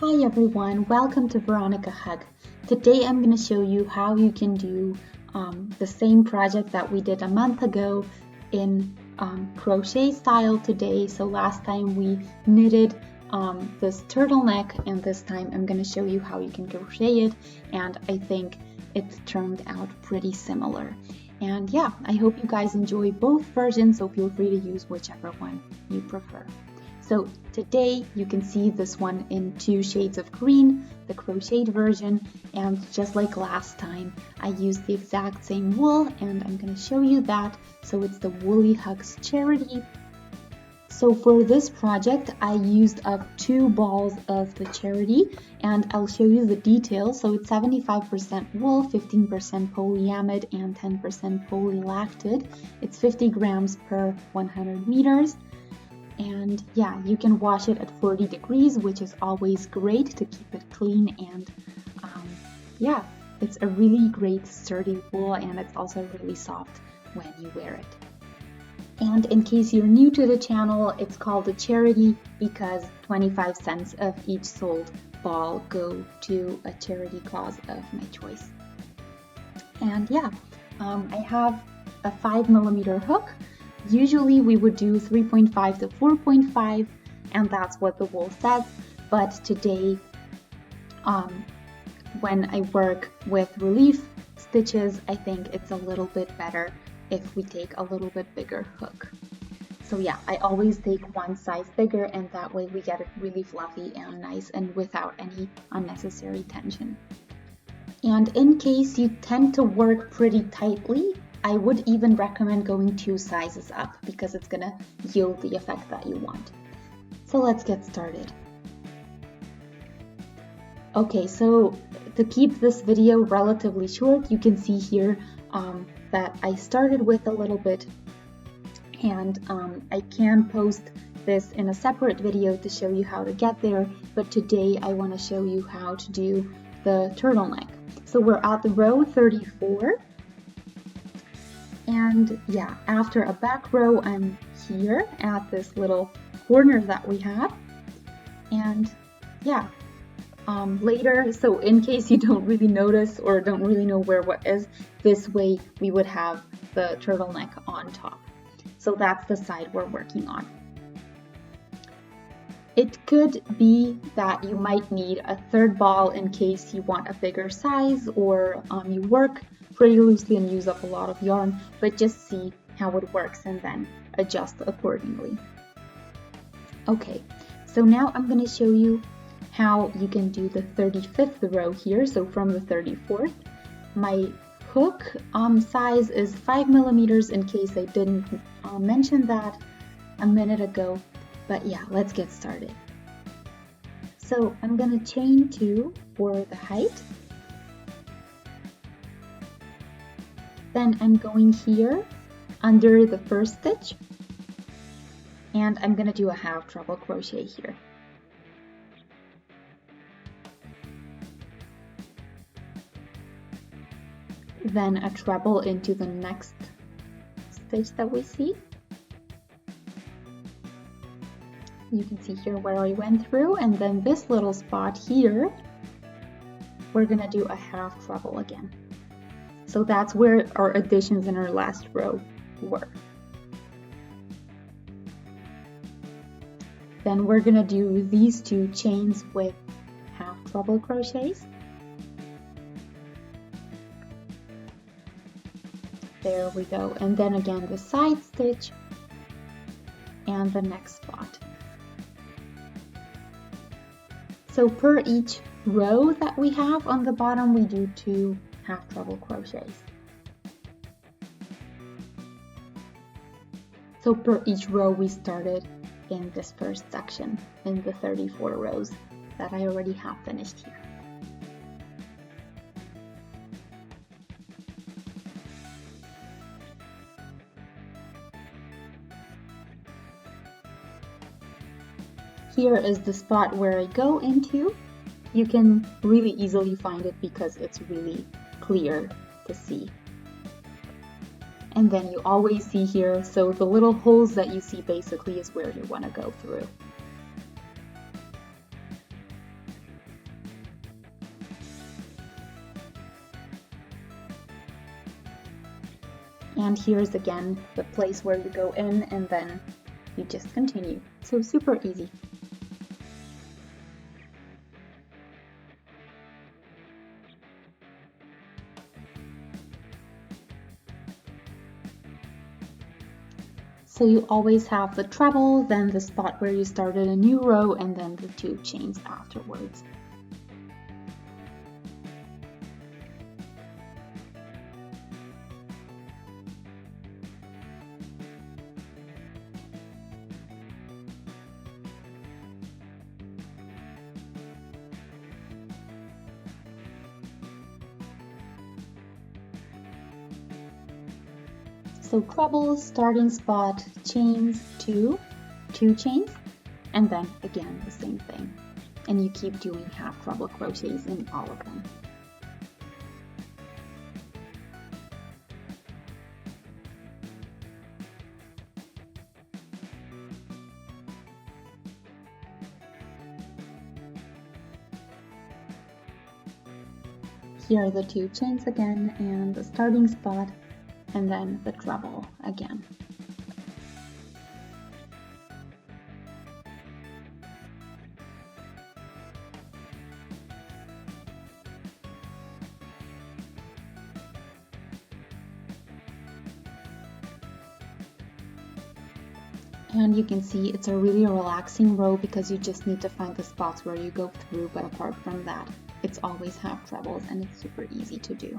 Hi everyone, welcome to Veronika Hug. Today I'm going to show you how you can do the same project that we did a month ago in crochet style today. So last time we knitted this turtleneck, and this time I'm going to show you how you can crochet it, and I think it's turned out pretty similar. And yeah, I hope you guys enjoy both versions, so feel free to use whichever one you prefer. So today you can see this one in 2 shades of green, the crocheted version, and just like last time, I used the exact same wool, and I'm going to show you that. So it's the Woolly Hugs Charity. So for this project, I used up 2 balls of the charity, and I'll show you the details. So it's 75% wool, 15% polyamide, and 10% polylactic. It's 50 grams per 100 meters. And yeah, you can wash it at 40 degrees, which is always great to keep it clean. And yeah, it's a really great sturdy wool, and it's also really soft when you wear it. And in case you're new to the channel, it's called a charity because 25 cents of each sold ball go to a charity cause of my choice. And yeah, I have a 5mm hook. Usually we would do 3.5 to 4.5, and that's what the wool says. But today, when I work with relief stitches, I think it's a little bit better if we take a little bit bigger hook. So yeah, I always take one size bigger, and that way we get it really fluffy and nice and without any unnecessary tension. And in case you tend to work pretty tightly, I would even recommend going 2 sizes up because it's gonna yield the effect that you want. So let's get started. Okay, so to keep this video relatively short, you can see here that I started with a little bit, and I can post this in a separate video to show you how to get there, but today I want to show you how to do the turtleneck. So we're at the row 34. And yeah, after a back row, I'm here at this little corner that we have. And yeah, later, so in case you don't really notice or don't really know where what is, this way we would have the turtleneck on top. So that's the side we're working on. It could be that you might need a 3rd ball in case you want a bigger size, or you work pretty loosely and use up a lot of yarn, but just see how it works and then adjust accordingly. Okay, so now I'm going to show you how you can do the 35th row here. So from the 34th, my hook size is 5mm in case I didn't mention that a minute ago. But yeah, let's get started. So I'm going to chain 2 for the height. Then I'm going here under the 1st stitch, and I'm going to do a half treble crochet here. Then a treble into the next stitch that we see. You can see here where I went through, and then this little spot here, we're going to do a half treble again. So that's where our additions in our last row were. Then we're going to do these 2 chains with half treble crochets. There we go. And then again the side stitch and the next spot. So per each row that we have on the bottom, we do 2 half treble crochets. So per each row we started in this first section in the 34 rows that I already have finished here. Here is the spot where I go into. You can really easily find it because it's really clear to see. And then you always see here, so the little holes that you see basically is where you want to go through. And here's again the place where you go in and then you just continue. So super easy. So you always have the treble, then the spot where you started a new row, and then the 2 chains afterwards. So treble, starting spot, chains, 2 chains, and then again the same thing. And you keep doing half treble crochets in all of them. Here are the 2 chains again and the starting spot, and then the treble again. And you can see it's a really relaxing row because you just need to find the spots where you go through, but apart from that, it's always half trebles and it's super easy to do.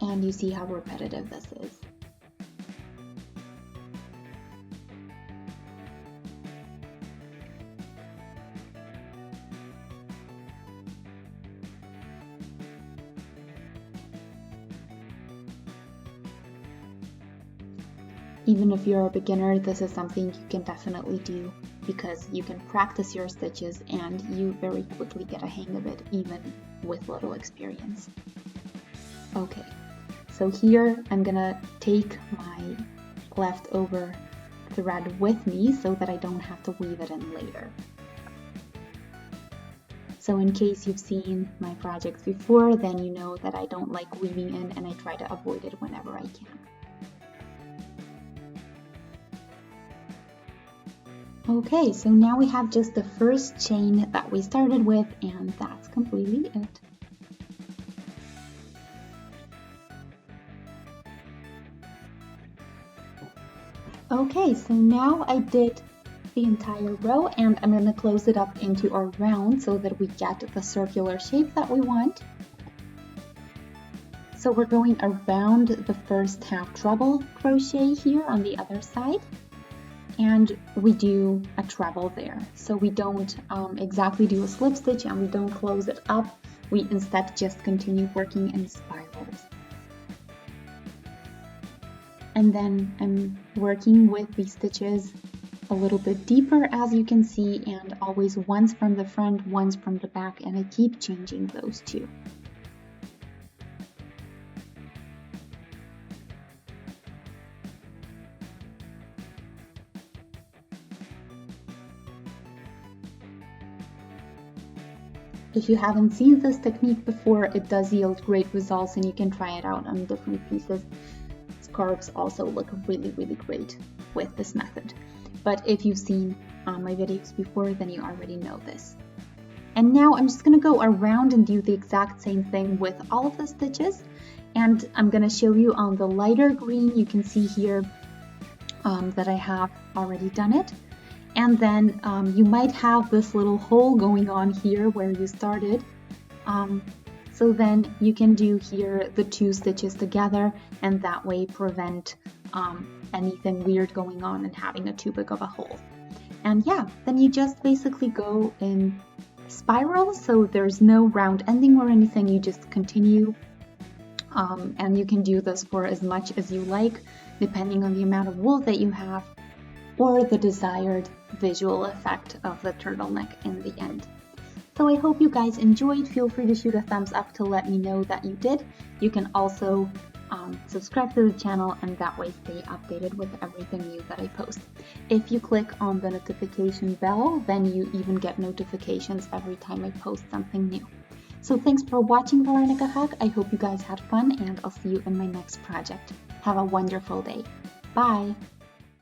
And you see how repetitive this is. Even if you're a beginner, this is something you can definitely do because you can practice your stitches and you very quickly get a hang of it even with little experience. Okay, so here I'm gonna take my leftover thread with me so that I don't have to weave it in later. So in case you've seen my projects before, then you know that I don't like weaving in and I try to avoid it whenever I can. Okay, so now we have just the first chain that we started with, and that's completely it. Okay, so now I did the entire row and I'm going to close it up into a round so that we get the circular shape that we want. So we're going around the first half treble crochet here on the other side. And we do a treble there. So we don't exactly do a slip stitch and we don't close it up. We instead just continue working in spirals. And then I'm working with these stitches a little bit deeper, as you can see, and always once from the front, once from the back, and I keep changing those two. If you haven't seen this technique before, it does yield great results and you can try it out on different pieces. Scarves also look really, really great with this method. But if you've seen my videos before, then you already know this. And now I'm just going to go around and do the exact same thing with all of the stitches. And I'm going to show you on the lighter green, you can see here that I have already done it. And then you might have this little hole going on here where you started. So then you can do here the 2 stitches together and that way prevent anything weird going on and having too big of a hole. And yeah, then you just basically go in spirals, so there's no round ending or anything, you just continue. And you can do this for as much as you like, depending on the amount of wool that you have, or the desired visual effect of the turtleneck in the end. So I hope you guys enjoyed. Feel free to shoot a thumbs up to let me know that you did. You can also subscribe to the channel, and that way stay updated with everything new that I post. If you click on the notification bell, then you even get notifications every time I post something new. So thanks for watching Veronika Hug. I hope you guys had fun, and I'll see you in my next project. Have a wonderful day. Bye!